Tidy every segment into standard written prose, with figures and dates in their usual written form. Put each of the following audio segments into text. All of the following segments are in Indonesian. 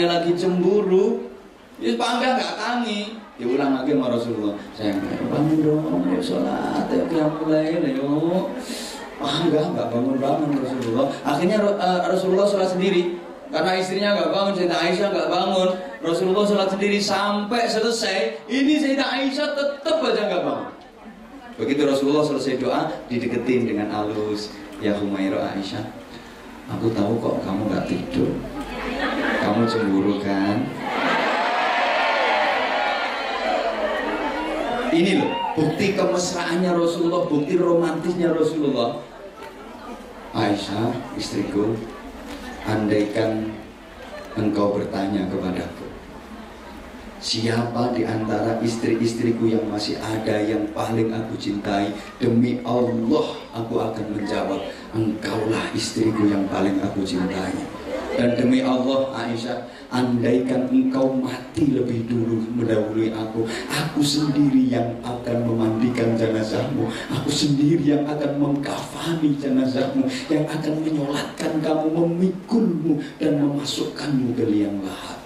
lagi cemburu, ya pangga nggak tangi. Diulang lagi sama Rasulullah, sayang bangun dong, ya sholat, ya mulai, yuk. Nggak bangun Rasulullah. Akhirnya Rasulullah sholat sendiri, karena istrinya nggak bangun, Sayyidah Aisyah nggak bangun. Rasulullah sholat sendiri sampai selesai. Ini Sayyidah Aisyah tetap aja nggak bangun. Begitu Rasulullah selesai doa, dideketin dengan halus, ya Humairah Aisyah, aku tahu kok kamu nggak tidur, kamu cemburu kan? Ini loh, bukti kemesraannya Rasulullah, bukti romantisnya Rasulullah. Aisyah, istriku, andaikan engkau bertanya kepadaku, siapa di antara istri-istriku yang masih ada yang paling aku cintai, demi Allah aku akan menjawab, engkaulah istriku yang paling aku cintai. Dan demi Allah Aisyah, andaikan engkau mati lebih dulu mendahului aku sendiri yang akan memandikan jenazahmu, aku sendiri yang akan mengkafani jenazahmu, yang akan menyolatkan kamu, memikulmu dan memasukkanmu ke liang lahat.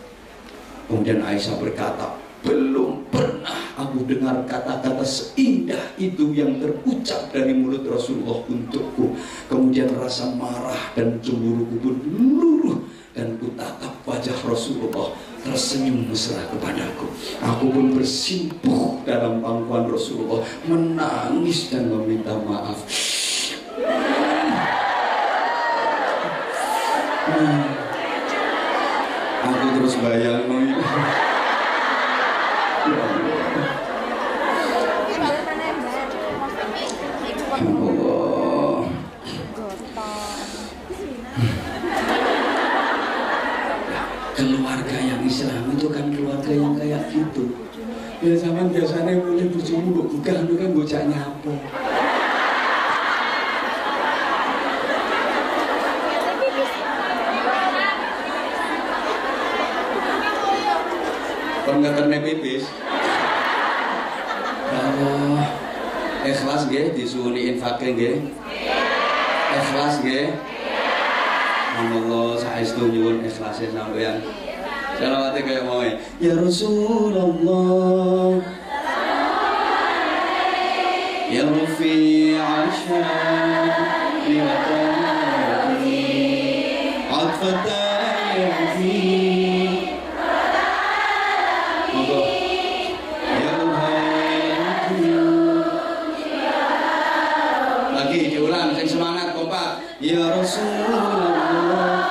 Kemudian Aisyah berkata, belum pernah aku dengar kata-kata seindah itu yang terucap dari mulut Rasulullah untukku. Kemudian rasa marah dan cemburuku pun luruh, dan kutatap wajah Rasulullah tersenyum mesra kepadaku. Aku pun bersimpuh dalam pangkuan Rasulullah, menangis dan meminta maaf. Aku terus bayang Allah. Keluarga yang Islam itu kan keluarga yang kayak gitu. Ya zaman biasanya mulai berjumpa bukan itu kan bocah nyapo. Kon nggak kena pipis. Allah, ikhlas nggih disuwuni infake nggih. Ikhlas nggih. Allah saestu nyuwun ikhlase sampeyan. Selawate kaya mau ya Rasulullah, ya Rafi'a sya'ni wa ta'ati, atfatan yafi. Lagi diulang, sing semangat kompak. Ya Rasulullah,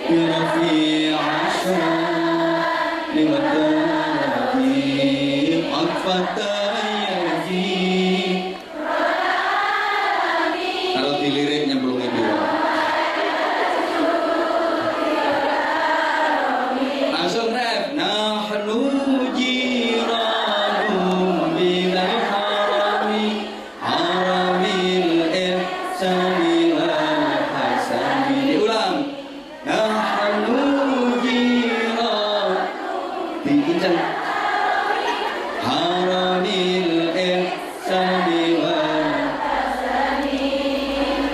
ya Rafi'a sya'ni wa ta'ati, atfatan yafi. Kalau dilirik nyemplung itu langsung rap. Nahnu jiranu minal harami, haramil ihsani wal hasani. Diulang. Nahnu jiran, diincang. Haramil ihsani wal hasani.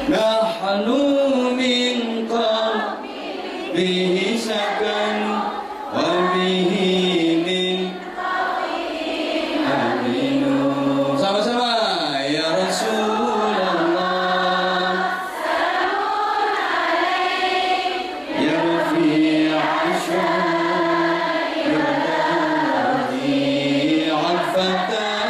Nahnu min qalbihi sakan wa bihi min aminu. Sama-sama ya Rasulullah, ya Rafi'a sya'ni wa ta'ati, atfatan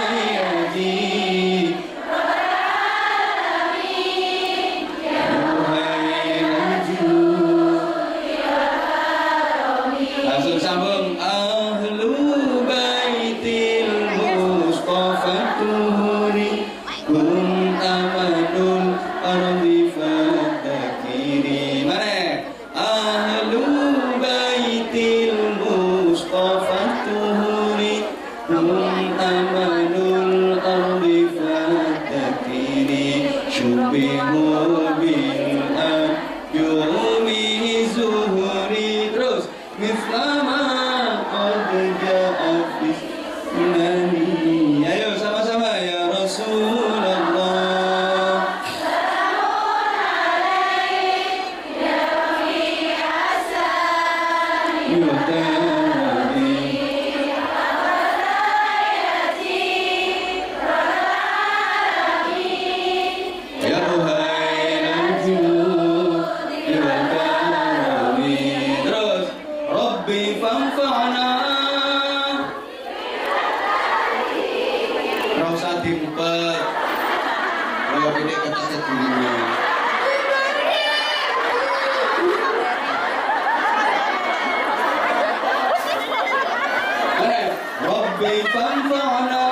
Rabbi fanfa'na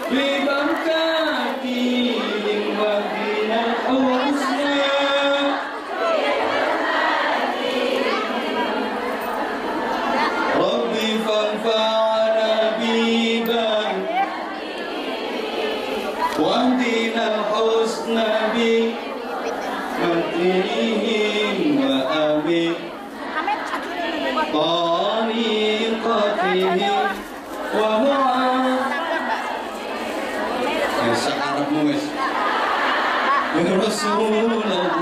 bibarakati Madinah al-husna. Rabbi fanfa'na bibarakati Madinah al-husna bi Madinihim wa amin tariqatihim wa mu'ad. Sekarangmu wis ya Rasulullah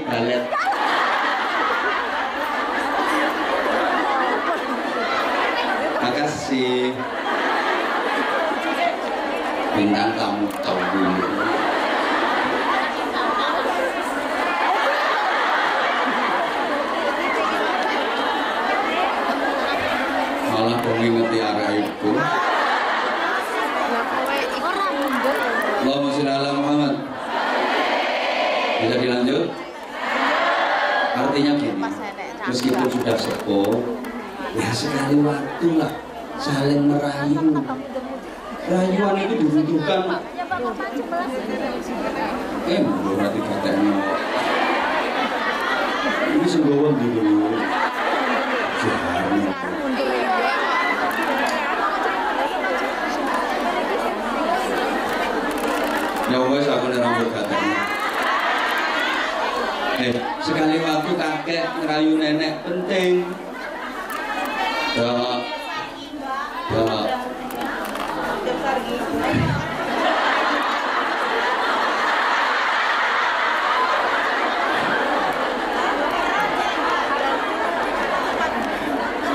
balet. Makasih bintang tamu tahu dulu. Malah mengingati arah ibu. Allahumma sholli ala Muhammad. Bisa dilanjut? Artinya gini, meskipun sudah sepuh, ya sekali waktu lah saling merayu. Rayuan itu dibutuhkan. Berarti katanya ini senggowan dulu. Ya wes aku nerang katanya. Sekali waktu kakek ngerayu nenek penting. Dak.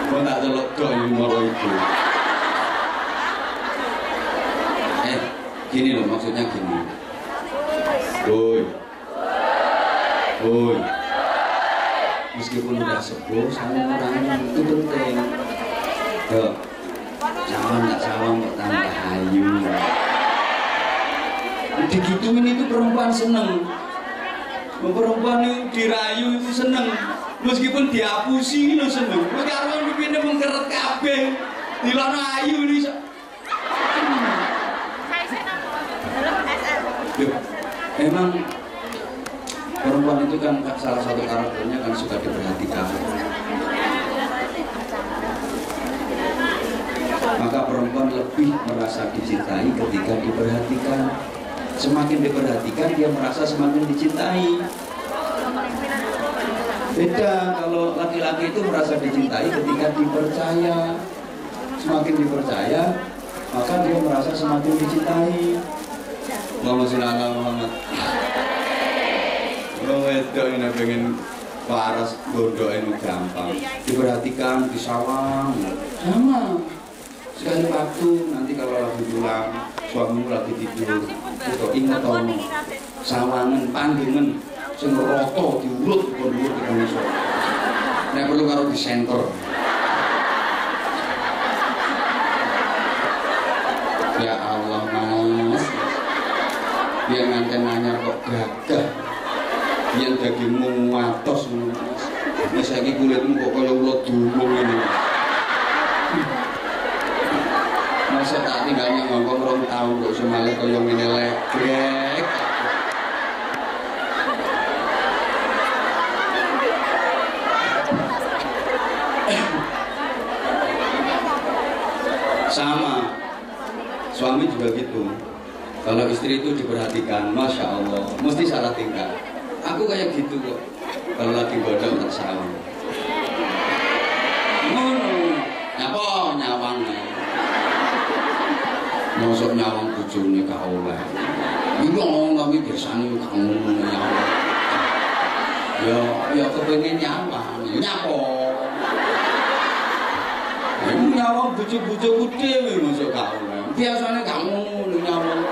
Kok tak celok dok yang moro itu. Gini loh, maksudnya gini. Woi, meskipun udah sepuh, saling merayu itu penting. Yo, sawang nggak sawang kok tambah hayu. Digituin itu perempuan seneng. Perempuan itu dirayu itu seneng. Meskipun dihapusi lo seneng. Sekarang dipindah mengkeret kabeh, dilono ayu nih. Emang perempuan itu kan salah satu karakternya kan suka diperhatikan. Maka perempuan lebih merasa dicintai ketika diperhatikan. Semakin diperhatikan dia merasa semakin dicintai. Beda kalau laki-laki itu merasa dicintai ketika dipercaya. Semakin dipercaya maka dia merasa semakin dicintai. Allahumma sholli ala Muhammad. Wedok ini pengen waras bodoh ini gampang. Diperhatikan, disawang, sama. Sekali waktu nanti kalau lagi pulang, suamimu lagi tidur, itu ingat ono sawangan, pandungan, sing roto diurut diurut di kanisa. Nek perlu karo disenter. Ya Allah mas, dia nganten anyar kok gagah. Yang dagingmu ngatos mas, saiki kulitmu kok kaya ulat dumung ini. Masa tak tinggalnya ngomong 2 tahun kok semalah kaya ngene legrek. Sama, suami juga gitu. Kalau istri itu diperhatikan, masya Allah, mesti salah tingkah. Aku kayak gitu kok. Kalau lagi godong tak salah. Nyapa nyawang. Masuk nyawang bojone gak oleh. Iya tapi biasane gak ngono ya. Ya kepengin nyawang, nyapa. Iku nyawang bojo-bojoku dhewe masuk gak oleh. Biasane gak ngono nyawang.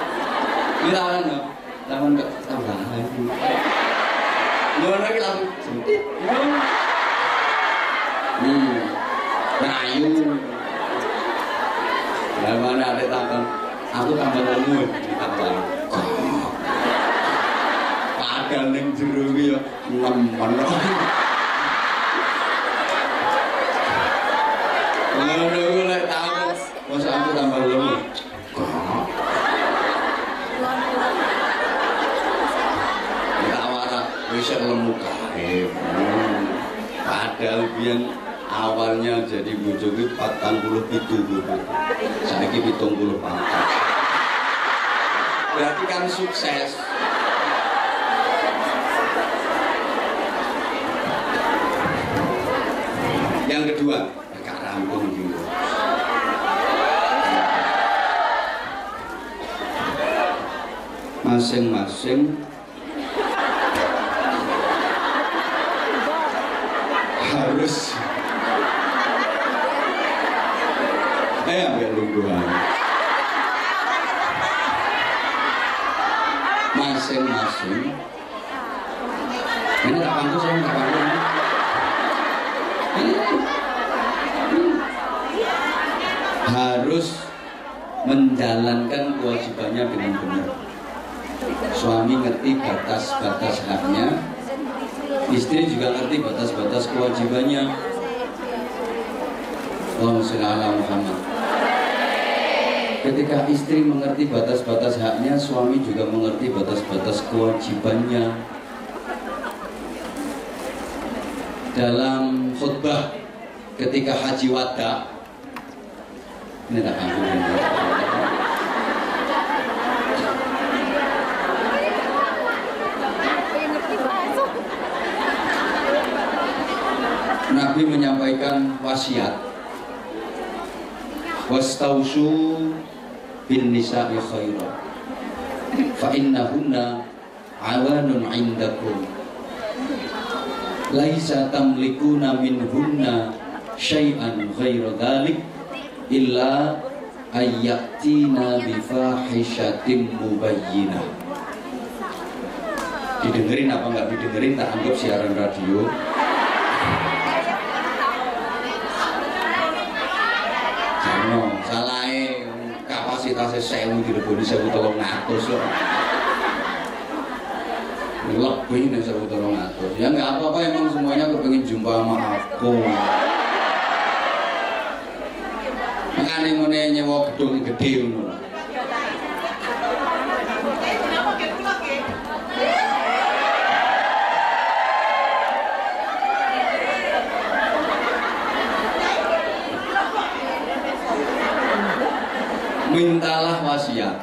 Dilarang. Lawan kok tambah lagi. Ngono lagi langsung sentit. Ngayu. Lah mana ada takon, aku tambah lemu ditambah. Padahal ning jero iki ya nemen. Ngono kuwi lek takon, mosok aku tambah lemu. Bisa lemu kae. Padahal biyen awalnya jadi bojoku 47 bojo. Saiki 74. Berarti kan sukses. Yang kedua, gak rampung gitu. Masing-masing harus ambil lungguhan. Masing-masing ini tak pantas, saya tak pantas. Harus menjalankan kewajibannya dengan benar. Suami ngerti batas-batas haknya, istri juga ngerti batas-batas kewajibannya. Allahumma sholli ala Muhammad. Ketika istri mengerti batas-batas haknya, suami juga mengerti batas-batas kewajibannya. Dalam khutbah ketika haji wada, ini tak ampun. Nabi menyampaikan wasiat, wastausu bin nisa'i khairan fa innahunna awanun indakum laisa tamlikuna minhunna syai'an ghaira dhalik illa ayyatina bifahishatin mubayyinah. Didengerin apa enggak didengerin, tak anggap siaran radio. Salahnya kapasitasnya 1000 dileboni 1300 loh. Lebih dari 1300. Ya nggak apa-apa, emang semuanya kepengen jumpa sama aku. Makanya ngene nyewa gedung gede ngono. Mintalah wasiat.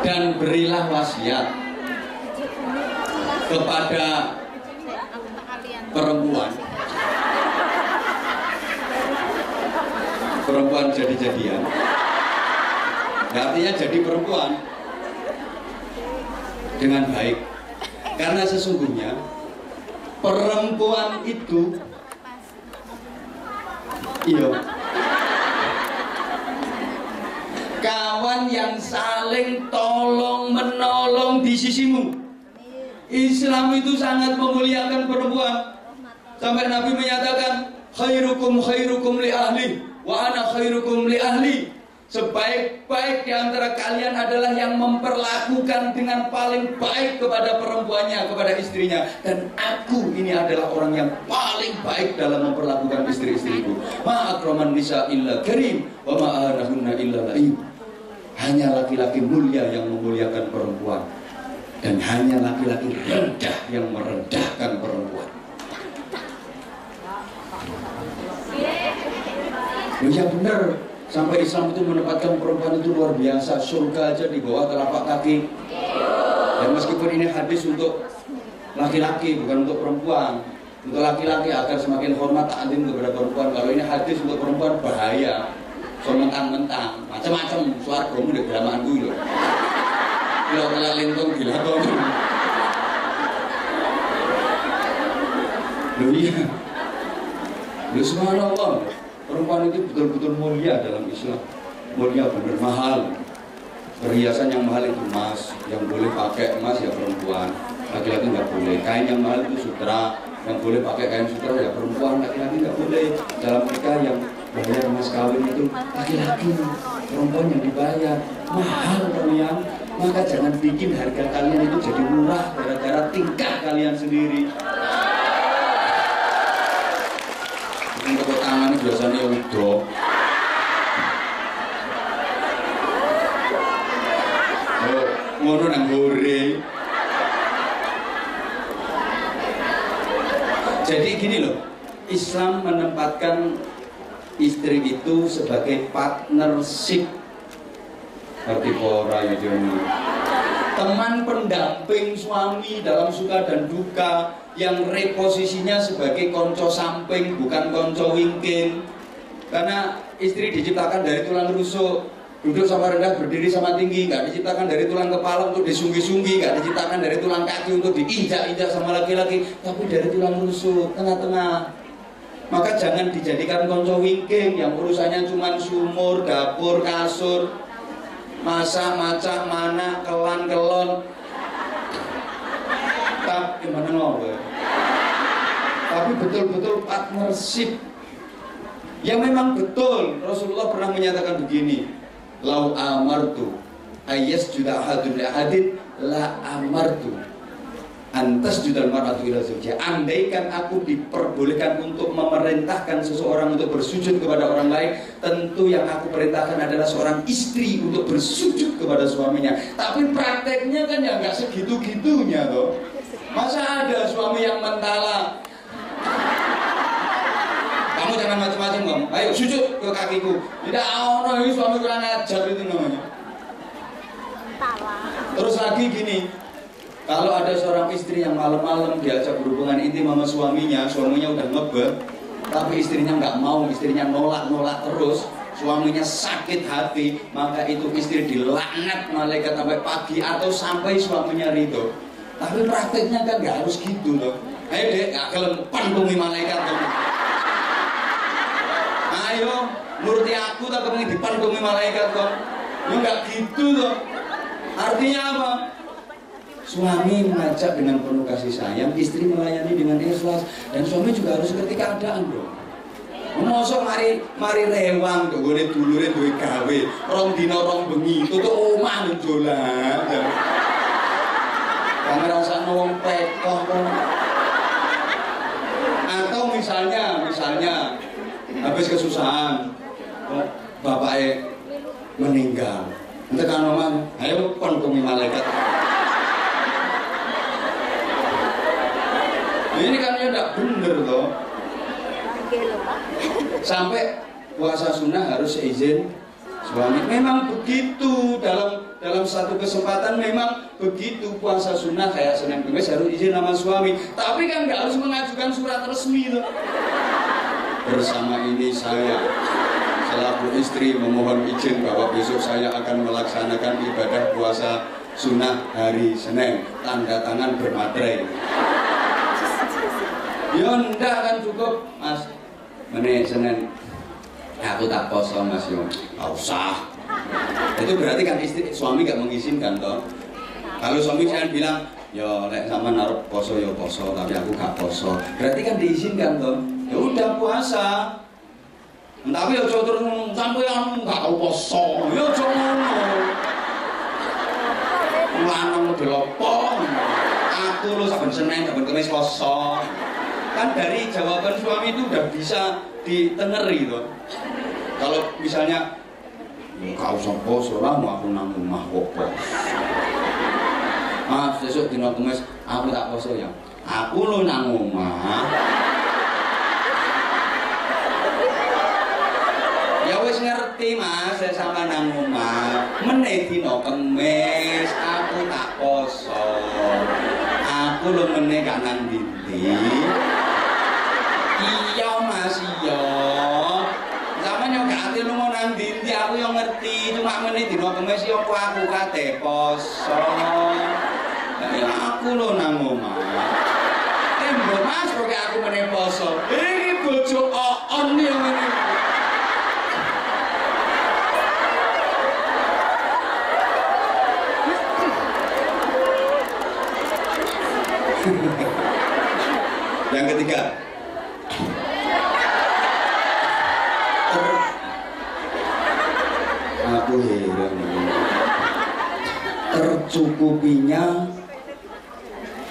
Dan berilah wasiat kepada perempuan. Perempuan jadi-jadian. Artinya jadi perempuan dengan baik. Karena sesungguhnya perempuan itu kawan yang saling tolong menolong di sisimu. Islam itu sangat memuliakan perempuan. Sampai Nabi menyatakan khairukum khairukum li ahli wa ana khairukum li ahli. Sebaik-baik di antara kalian adalah yang memperlakukan dengan paling baik kepada perempuannya, kepada istrinya. Dan aku ini adalah orang yang paling baik dalam memperlakukan istri-istriku. Ma akraman nisa illa karim wa ma ahanahunna illa la'ib. Hanya laki-laki mulia yang memuliakan perempuan, dan hanya laki-laki rendah yang merendahkan perempuan. Ya benar, sampai Islam itu menempatkan perempuan itu luar biasa. Surga aja di bawah telapak kaki. Dan meskipun ini hadis untuk laki-laki, bukan untuk perempuan. Untuk laki-laki agar semakin hormat ta'zim kepada perempuan. Kalau ini hadis untuk perempuan bahaya. So mentang-mentang, macam-macam suaramu di geramaan dulu. Kalau kena lintong gila dong. Loh iya. Loh subhanallah. Perempuan itu betul-betul mulia dalam Islam. Mulia benar, mahal. Perhiasan yang mahal itu emas, yang boleh pakai emas ya perempuan, laki-laki nggak boleh. Kain yang mahal itu sutra, yang boleh pakai kain sutra ya perempuan, laki-laki nggak boleh. Dalam nikah yang bayar mas kawin itu laki-laki, perempuan yang dibayar. Mahal kalian, maka jangan bikin harga kalian itu jadi murah gara-gara tingkah kalian sendiri. Tepuk tangan biasanya udah. Ngono nang goreng. Jadi gini loh, Islam menempatkan istri itu sebagai partnership. Seperti pora ya Jono. Teman pendamping suami dalam suka dan duka, yang reposisinya sebagai konco samping bukan konco wingking. Karena istri diciptakan dari tulang rusuk. Duduk sama rendah, berdiri sama tinggi, nggak diciptakan dari tulang kepala untuk disunggi-sunggi, nggak diciptakan dari tulang kaki untuk diinjak-injak sama laki-laki, tapi dari tulang rusuk, tengah-tengah. Maka jangan dijadikan konco wingking yang urusannya cuma sumur, dapur, kasur, masak, macak, mana, kelan, kelon. Tapi gimana ngobrol? Tapi betul-betul partnership. Ya memang betul, Rasulullah pernah menyatakan begini. Lau amartu ayas juda ahadun ahadin la amartu antas judal maratu ila zawjiha. Andaikan aku diperbolehkan untuk memerintahkan seseorang untuk bersujud kepada orang lain, tentu yang aku perintahkan adalah seorang istri untuk bersujud kepada suaminya. Tapi prakteknya kan ya nggak segitu-gitunya toh. Masa ada suami yang mentala, kamu jangan macam-macam kamu, ayo sujud ke kakiku. Tidak, ono ini suami kurang ajar itu namanya. Terus lagi gini, kalau ada seorang istri yang malam-malam diajak berhubungan intim sama suaminya udah ngebet, tapi istrinya nggak mau, istrinya nolak terus, suaminya sakit hati, maka itu istri dilaknat malaikat sampai pagi atau sampai suaminya ridho. Tapi prakteknya kan nggak harus gitu loh. Ayo dek, nggak kelempan bumi malaikat tuh. Ayo, nuruti aku tak kepengen dipandungi malaikat kok. Ya nggak gitu loh. Artinya apa? Suami mengajak dengan penuh kasih sayang, istri melayani dengan ikhlas, dan suami juga harus ngerti keadaan bro. Mosok mari rewang tuh, gue dulure duwe gawe, rong dino rong bengi, tutup omah njolan. Kamu rasa wong pekoh kok. Atau misalnya habis kesusahan, bapaknya meninggal, nanti kan omah, ayo pantumi malaikat. Ini kan ya tidak bener toh. Sampai puasa sunnah harus seizin suami. Memang begitu, dalam satu kesempatan memang begitu, puasa sunnah kayak Senin Kamis harus izin sama suami. Tapi kan nggak harus mengajukan surat resmi tuh. Bersama ini saya selaku istri memohon izin bahwa besok saya akan melaksanakan ibadah puasa sunnah hari Senin, tanda tangan bermaterai. Ya enggak kan cukup mas, menit Senin aku tak poso mas yo, nggak usah. Itu berarti kan suami nggak mengizinkan toh. Kalau suami jangan bilang yo lek sama naruh poso yo poso, tapi aku gak poso, berarti kan diizinkan toh. Ya udah puasa, tapi yo terus sampai yang nggak tahu poso, yo ngono. Lanang model opo? Aku lo saben Senin saben Kamis poso. Kan dari jawaban suami itu udah bisa diteneri loh. Kalau misalnya kau usah poso lah, mau aku nang omah kok poso. Mas besok dina Kamis aku tak poso ya. Aku lo nang omah. Ya wis ngerti mas, saya sama nang omah. Meneh dina Kamis aku tak poso. Aku lo meneh gak nang ndi. Iya mas, iya. Zaman yang gak hati lu mau nang dindi, aku yang ngerti. Cuma menit dino Kamis yo aku kate poso. Ya aku lo nang omah. Mbok mas kok aku meneh poso. Iki bojo oon yo ngene. Yang ketiga, aku heran, tercukupinya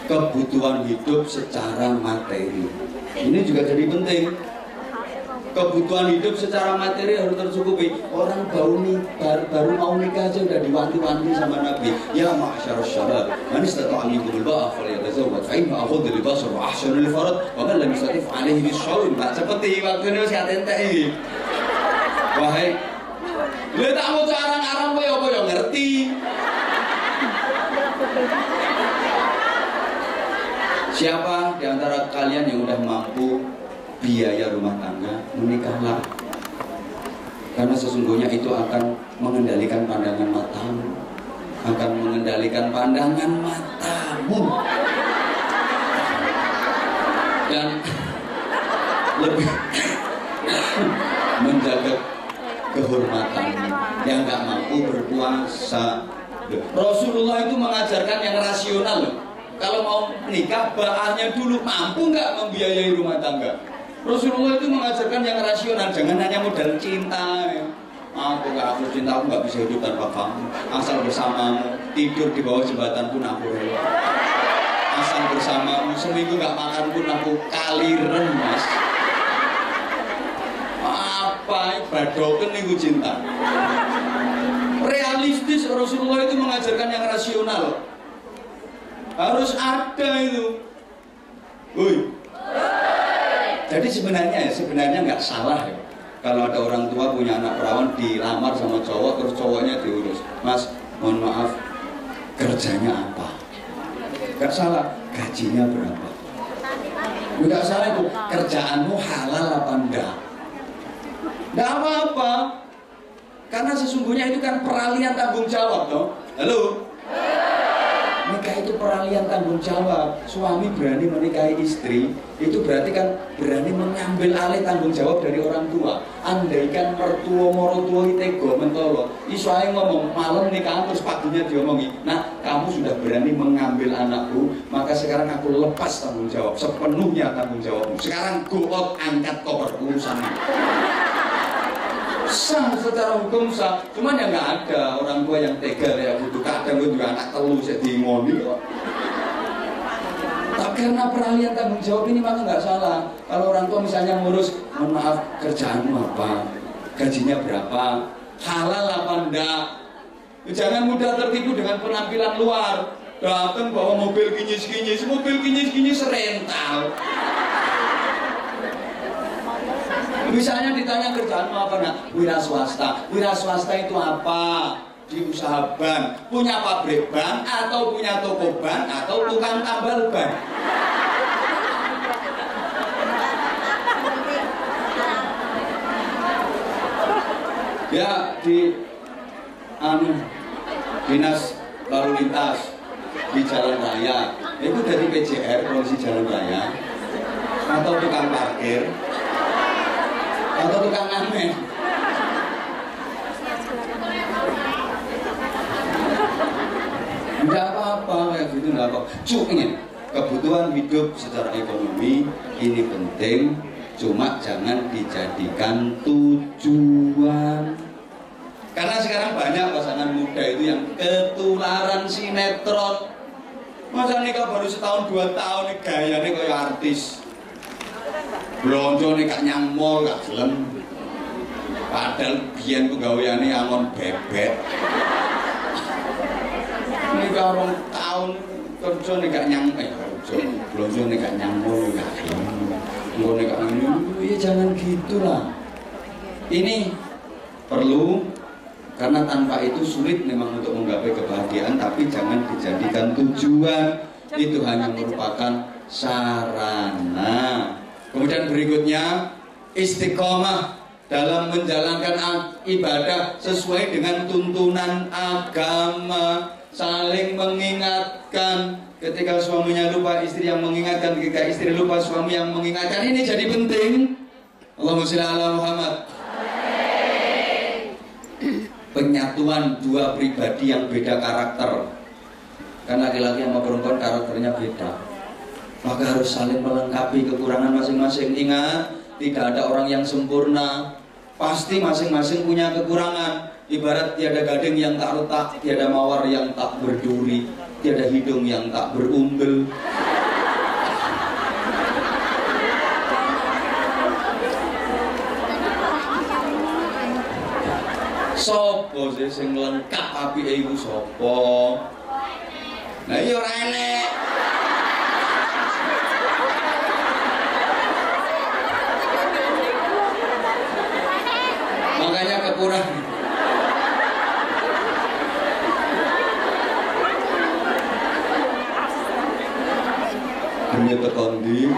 kebutuhan hidup secara materi. Ini juga jadi penting. Kebutuhan hidup secara materi harus tercukupi. Orang baru mau nikah aja udah diwanti-wanti sama Nabi. Ya ma'asyarus syabab, man istata'a minkumul ba'a falyatazawwaj fa inna aghaddu libasar wa ahsanu lifarad wa man lam yastati' fa 'alaihi bis-shawm. Tak cepeti waktune wis entek iki. Wahai, lha tak mau arang-arang kowe apa ya ngerti. Siapa di antara kalian yang udah mampu biaya rumah tangga, menikahlah. Karena sesungguhnya itu akan mengendalikan pandangan matamu, akan mengendalikan pandangan matamu, dan lebih menjaga kehormatanmu. Yang nggak mampu berpuasa, Rasulullah itu mengajarkan yang rasional loh. Kalau mau nikah, bahannya dulu, mampu nggak membiayai rumah tangga. Rasulullah itu mengajarkan yang rasional, jangan hanya modal cinta. Aku cinta, aku nggak bisa hidup tanpa kamu. Asal bersamamu, tidur di bawah jembatan pun aku rela. Asal bersamamu, seminggu nggak makan pun aku kaliren, mas. Apa badoken nih cinta? Realistis, Rasulullah itu mengajarkan yang rasional. Harus ada itu. Woi. Jadi sebenarnya nggak salah ya. Kalau ada orang tua punya anak perawan dilamar sama cowok, terus cowoknya diurus. Mas, mohon maaf, kerjanya apa? Nggak salah, gajinya berapa? Nggak salah itu, kerjaanmu halal apa enggak? Nggak apa-apa. Karena sesungguhnya itu kan peralihan tanggung jawab, toh. Halo? Nikah itu peralihan tanggung jawab. Suami berani menikahi istri, itu berarti kan berani mengambil alih tanggung jawab dari orang tua. Andaikan mertua morotua itego mentolo, iso ae ngomong malam nikahan terus paginya diomongi, nah kamu sudah berani mengambil anakku, maka sekarang aku lepas tanggung jawab sepenuhnya tanggung jawabmu. Sekarang go out, angkat koper, urusanmu. Sah secara hukum sah, cuman ya nggak ada orang tua yang tega ya gitu. Kadang gue juga anak telu saya dimoni kok. Tak karena peralihan tanggung jawab ini maka nggak salah. Kalau orang tua misalnya ngurus, mohon maaf kerjaanmu apa, gajinya berapa, halal apa enggak. Jangan mudah tertipu dengan penampilan luar. Datang bawa mobil kinyis rental. Misalnya ditanya kerjaan apa, nak? Wira swasta. Wira swasta itu apa? Di usaha ban, punya pabrik ban, atau punya toko ban, atau tukang tambal ban. Ya di dinas lalu lintas di jalan raya, itu dari PJR, polisi jalan raya, atau tukang parkir, atau tukang ngamen. Enggak apa-apa kayak gitu, enggak apa. Cuma kebutuhan hidup secara ekonomi ini penting, cuma jangan dijadikan tujuan. Karena sekarang banyak pasangan muda itu yang ketularan sinetron. Masa nikah baru setahun 2 tahun nih gayanya kayak artis. Blonjo nih kak nyangmol gak gelem. Padahal biyen pegawaiane angon bebek. Nikah 2 tahun kerja nih gak blonjo nih gak nyangmol gak gelem. Engko nih kak ya jangan gitulah. Ini perlu, karena tanpa itu sulit memang untuk menggapai kebahagiaan, tapi jangan dijadikan tujuan. Itu hanya merupakan sarana. Kemudian berikutnya, istiqomah dalam menjalankan ibadah sesuai dengan tuntunan agama, saling mengingatkan. Ketika suaminya lupa, istri yang mengingatkan. Ketika istri lupa, suami yang mengingatkan. Ini jadi penting. Allahumma sholli ala Muhammad. Penyatuan dua pribadi yang beda karakter. Karena laki-laki sama perempuan karakternya beda. maka harus saling melengkapi kekurangan masing-masing. Ingat, tidak ada orang yang sempurna, pasti masing-masing punya kekurangan. Ibarat tiada gading yang tak retak, tiada mawar yang tak berduri, tiada hidung yang tak berumbel. Sopo sih sing lengkap apike iku sopo? Nah iya ora enek. Makanya kekurangan. Demi tekondi.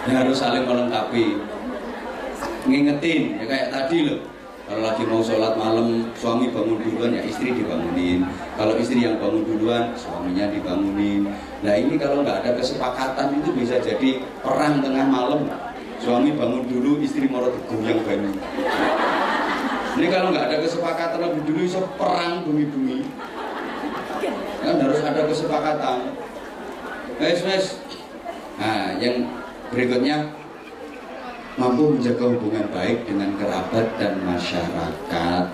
Ya harus saling melengkapi, ngingetin ya kayak tadi loh. Kalau lagi mau sholat malam, suami bangun duluan ya istri dibangunin. Kalau istri yang bangun duluan, suaminya dibangunin. Nah ini kalau nggak ada kesepakatan itu bisa jadi perang tengah malam. Suami bangun dulu, istri mau digoyang banyu. Ini kalau nggak ada kesepakatan lebih dulu bisa perang bumi-bumi. Kan harus ada kesepakatan. Wes. Nah yang berikutnya, mampu menjaga hubungan baik dengan kerabat dan masyarakat.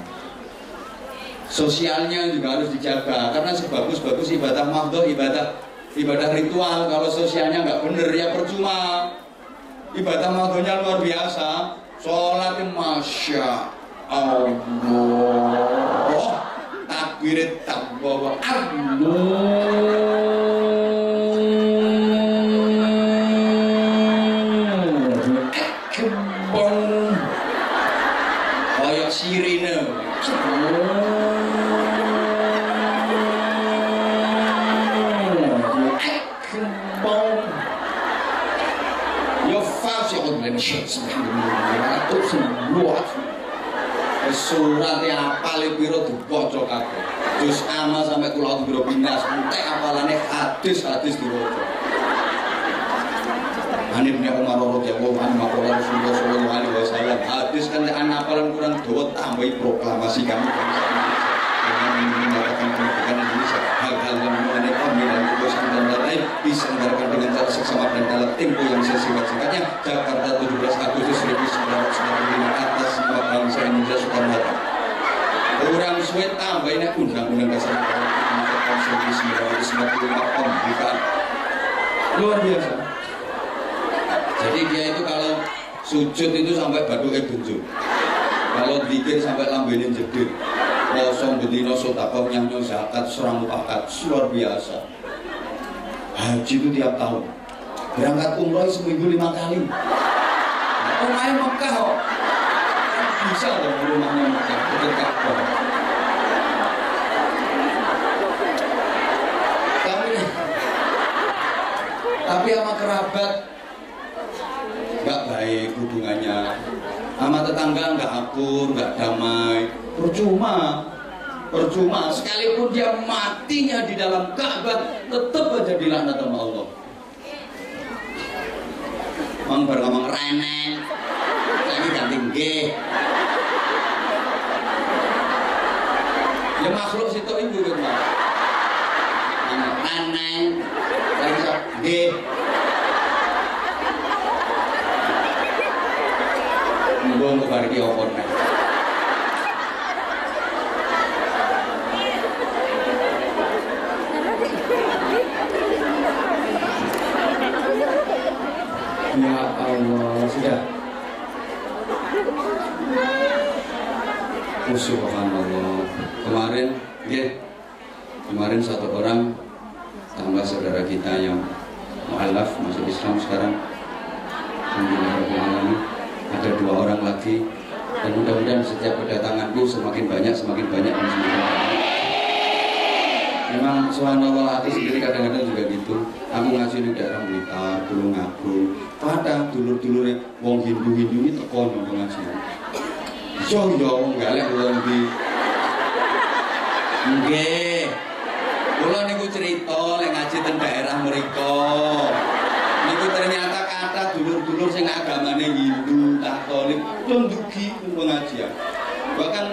Sosialnya juga harus dijaga, karena sebagus-bagus ibadah mahdoh, ibadah ritual, kalau sosialnya nggak bener ya percuma. Ibadah mahdohnya luar biasa, sholatnya masya Allah, takbir takbir Allah. Sirine yo fase dengan surat yang apal piro dibaca kabeh. Juz amma sampai kula biro binas entek apalane hadis diwaca. Ibnu Umar radhiyallahu anhu maqala Rasulullah sallallahu alaihi wasallam, hadis kan anak apalan kurang dawa tambahi proklamasi kami dengan menyatakan kemerdekaan Indonesia. Hal-hal yang mengenai pemilihan keputusan dan lain-lain diselenggarakan dengan cara seksama dan dalam tempo yang sesingkat-singkatnya. Jakarta 17 Agustus 1945 atas nama bangsa Indonesia Soekarno-Hatta. Orang suwe tambah ini undang-undang dasar tahun 1945 pembukaan luar biasa. Jadi dia itu kalau sujud itu sampai baduke benjol, kalau zikir sampai lambene jedit, kosong bedino sotakoh nyanyo zakat serang pakat, luar biasa. Haji itu tiap tahun, berangkat umroh seminggu 5 kali. Rumahnya Mekah kok, bisa loh rumahnya Mekah, dekat Ka'bah. Tapi sama kerabat nggak baik hubungannya, sama tetangga nggak akur, nggak damai, percuma. Sekalipun dia matinya di dalam Ka'bah tetap aja dilaknat sama Allah. Ngomong rene lagi ganti nggih ya makhluk situ ibu kan rene lagi nggih. Mbok bariki apa nek. Ya Allah, sudah. Subhanallah. Kemarin satu orang tambah saudara kita yang mu'alaf masuk Islam sekarang. Alhamdulillah. Ada 2 orang lagi, dan mudah-mudahan setiap kedatanganku semakin banyak dan semakin banyak. Memang subhanallah hati sendiri kadang-kadang juga gitu. Aku ngaji di daerah Blitar, dulu ngaku pada dulur-dulurnya wong Hindu ini teko nang ngaji. Yo galek wong di nggih. Kula niku cerita lek ngaji teng daerah mriku. Itu ternyata kata dulur-dulur sing agamane Hindu, Katolik, tundugi pengajian. Bahkan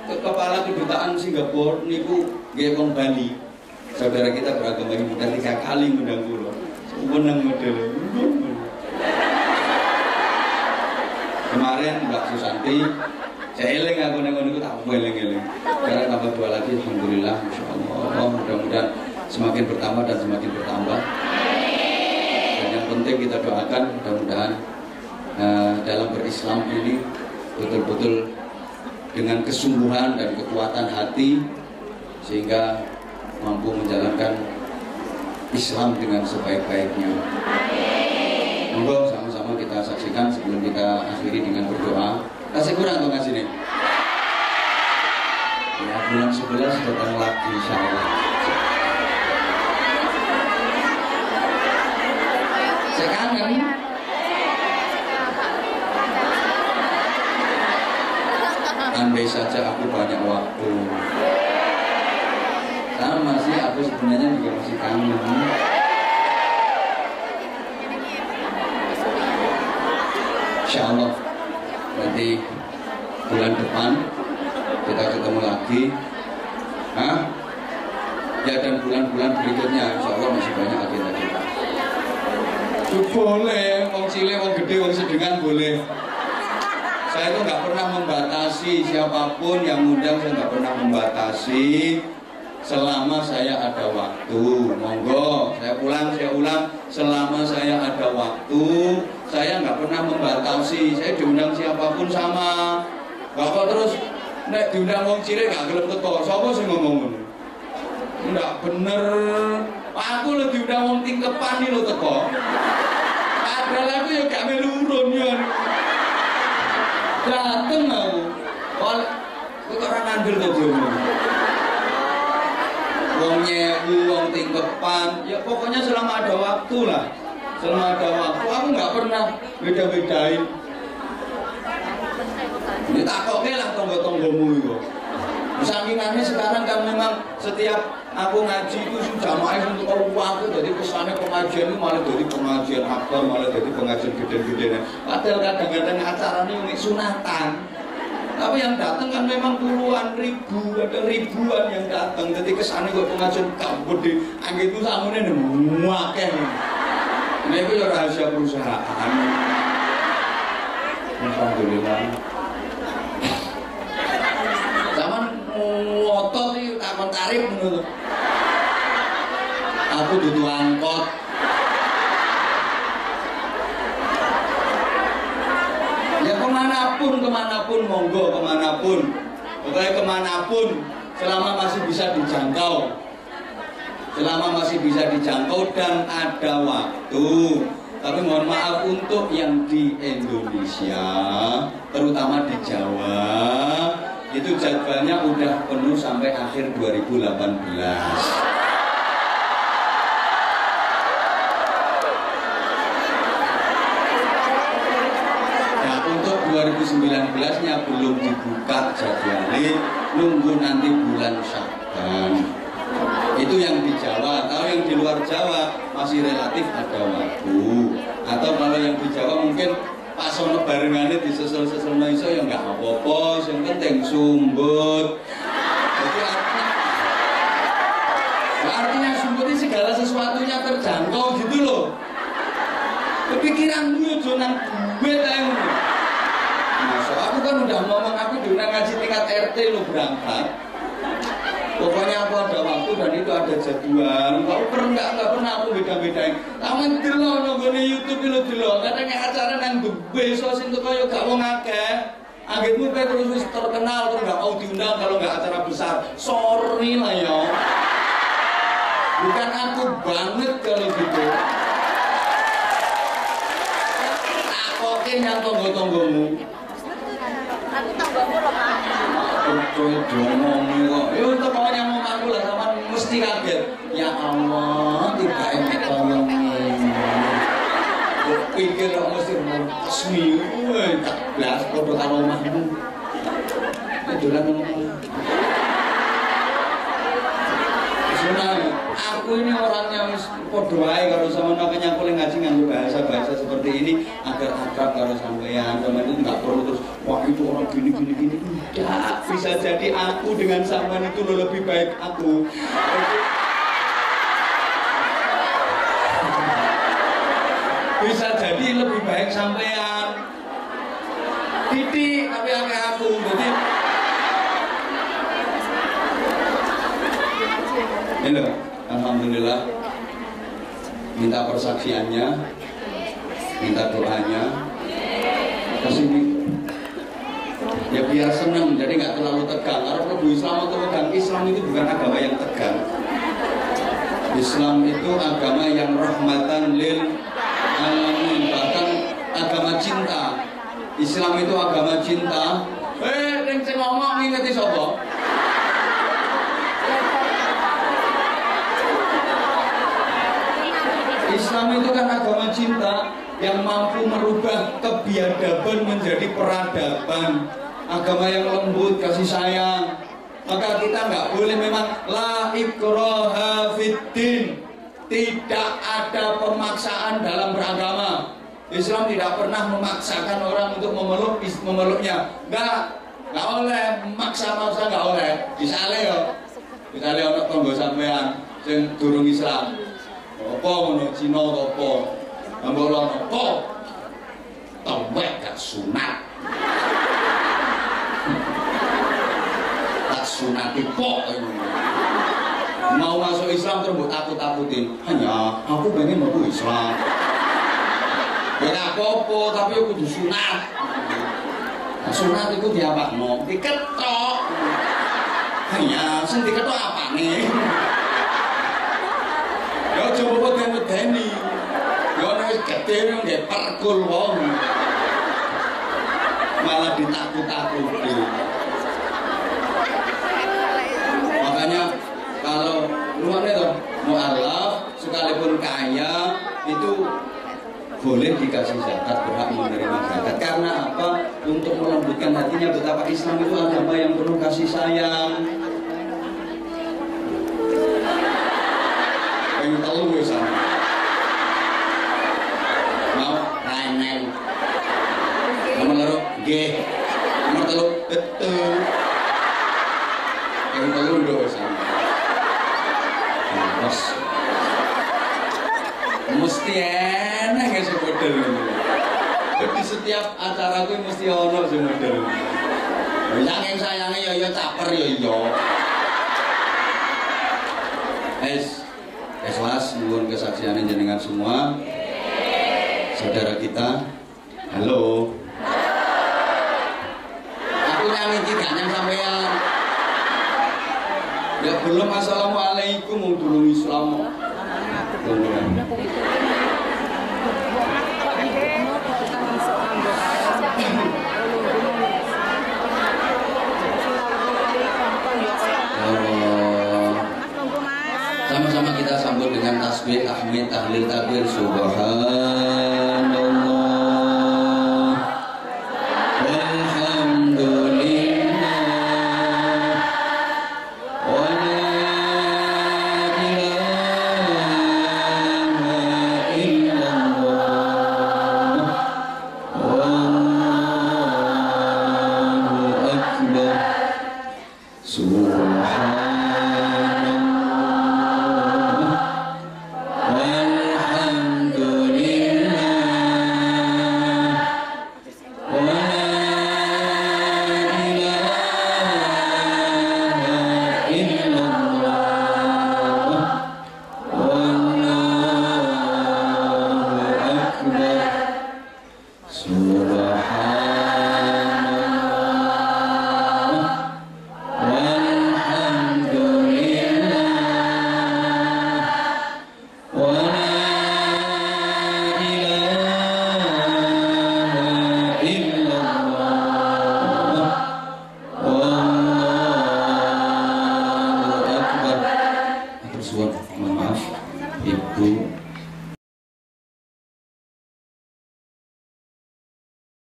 kepala kedutaan Singapura niku nggih wong Bali. Saudara kita beragama Hindu 3 kali ngundang kula. Seneng model. Kemarin Mbak Susanti, saya eling aku nang ngono tak eling-eling. Sekarang tambah 2 lagi, alhamdulillah, masyaallah. Mudah-mudahan semakin bertambah dan semakin bertambah. Dan yang penting kita doakan mudah-mudahan dalam berislam ini betul-betul dengan kesungguhan dan kekuatan hati sehingga mampu menjalankan Islam dengan sebaik-baiknya. Monggo sama-sama kita saksikan sebelum kita akhiri dengan berdoa. Kasih kurang tuh ngasih nih. Ya, bulan 11 datang lagi insyaallah. Saya kangen. Andai saja aku banyak waktu. Sama sih, aku sebenarnya juga masih kangen. Insya Allah nanti bulan depan kita ketemu lagi. Ya, dan bulan-bulan berikutnya insya Allah masih banyak agenda kita. Boleh, wong cilik, wong gede, wong sedengan boleh. Saya itu nggak pernah membatasi siapapun yang undang, saya nggak pernah membatasi. Selama saya ada waktu, monggo, saya ulang, selama saya ada waktu, saya nggak pernah membatasi. Saya diundang siapapun sama. Bapak terus, nek diundang wong cilik nggak gelem teko, sapa sing ngomong? Nggak bener. Aku lho diundang wong tingkepan iki lho teko. Padahal aku ya gak melu urun ya. Dateng aku. Kok ora ngandel to jono. Wong nyewu, wong tingkepan, ya pokoknya selama ada waktu lah. Selama ada waktu, aku nggak pernah beda-bedain. Ini takoke lah tonggo-tonggomu itu. Sakingannya sekarang kan memang setiap aku ngaji itu sudah main untuk aku, jadi kesannya pengajian itu malah jadi pengajian akbar, malah jadi pengajian gede-gede. Padahal kadang-kadang acara ini unik sunatan. Tapi yang datang kan memang puluhan ribu, ada ribuan yang datang. Jadi kesannya kok pengajian kabut di angin itu sangunnya muakeh. Ini itu ya rahasia perusahaan. Alhamdulillah. Zaman motor sih takon tarif menurut. Aku butuh angkot. Ya kemanapun monggo, kemanapun, pokoknya kemanapun selama masih bisa dijangkau, dan ada waktu. Tapi mohon maaf untuk yang di Indonesia, terutama di Jawa, itu jadwalnya udah penuh sampai akhir 2018. 2019-nya belum dibuka jadwalnya, nunggu nanti bulan Sya'ban. Itu yang di Jawa. Kalau yang di luar Jawa masih relatif ada waktu. Atau kalau yang di Jawa mungkin pas ono barengannya disesel-sesel iso ya nggak apa-apa, yang penting sumbut. Jadi artinya sumbut ini segala sesuatunya terjangkau gitu loh. Kepikiran gue jonan duit yang masuk. Aku kan udah ngomong, aku udah ngaji tingkat RT lo berangkat. Pokoknya aku ada waktu dan itu ada jadwal. Kau pernah nggak pernah aku beda-bedain. Taman dulu nonggone YouTube lo dulu. Kadang acara nang besok sih tuh kayak gak mau ngakeh. Akhirnya terus terkenal terus nggak mau diundang kalau nggak acara besar. Sorry lah ya. Bukan aku banget kalau gitu. Oke, yang tonggo-tonggomu. Aku tonggomu loh, Pak. Aku ngomong kok. Ya untuk kawan yang mau aku lah sama mesti kaget. Ya Allah, tidak enak tolong ini. Pikir kok mesti resmi. Tak belas produk aromahmu. Itulah ngomong. Aku ini orangnya padha wae karo sampeyan makanya aku ngaji nganggo bahasa-bahasa seperti ini agar akrab karo sampeyan. Sampeyan itu enggak perlu terus wah itu orang gini. Tidak, bisa jadi aku dengan sampeyan itu lebih baik aku. Bisa jadi lebih baik sampean. Titik tapi akeh aku. Jadi Halo, alhamdulillah. Minta persaksiannya, minta doanya. Kesini. Ya biar seneng, jadi nggak terlalu tegang. Karena kalau Islam atau tegang, Islam itu bukan agama yang tegang. Islam itu agama yang rahmatan lil alamin, bahkan agama cinta. Islam itu agama cinta. Yang saya ngomong ingeti sapa? Islam itu kan agama cinta yang mampu merubah kebiadaban menjadi peradaban. Agama yang lembut, kasih sayang. Maka kita nggak boleh memang la ikraha fiddin. Tidak ada pemaksaan dalam beragama. Islam tidak pernah memaksakan orang untuk memeluknya. Nggak oleh, maksa-maksa nggak oleh. Misalnya orang tonggo sampean yang durung Islam. Apa ngono Cina apa? Ambok lono apa? Tawek gak sunat. Tak sunati kok. Mau masuk Islam terus takut-takutin. Hanya aku pengen masuk Islam. Ya apa-apa tapi aku kudu sunat. Sunat itu diapakno? Diketok. Hanya sing diketok apane? Ya coba medeni. Ya nek wis gedhe nggih perkul wong. Malah ditakut-takuti. Makanya kalau luarnya tuh mu'alaf sekalipun kaya itu boleh dikasih zakat, berhak menerima zakat. Karena apa? Untuk melembutkan hatinya betapa Islam itu agama yang penuh kasih sayang. Yang tahu wis mau raneng. Nomor loro nggih. Nomor telu betul. Yang tahu udah wis. Bos. Mesti enak ya si model ini. Jadi setiap acara gue mesti ono si model ini. Yang sayangnya ya caper ya iya. Ikhlas nuwun kesaksiannya jenengan semua. Saudara kita, halo. Aku nyanyi gak nyang sampean. Ya belum assalamualaikum mau dulu Islam. Sama-sama kita sambut dengan tasbih, tahmid, tahlil, takbir, subhan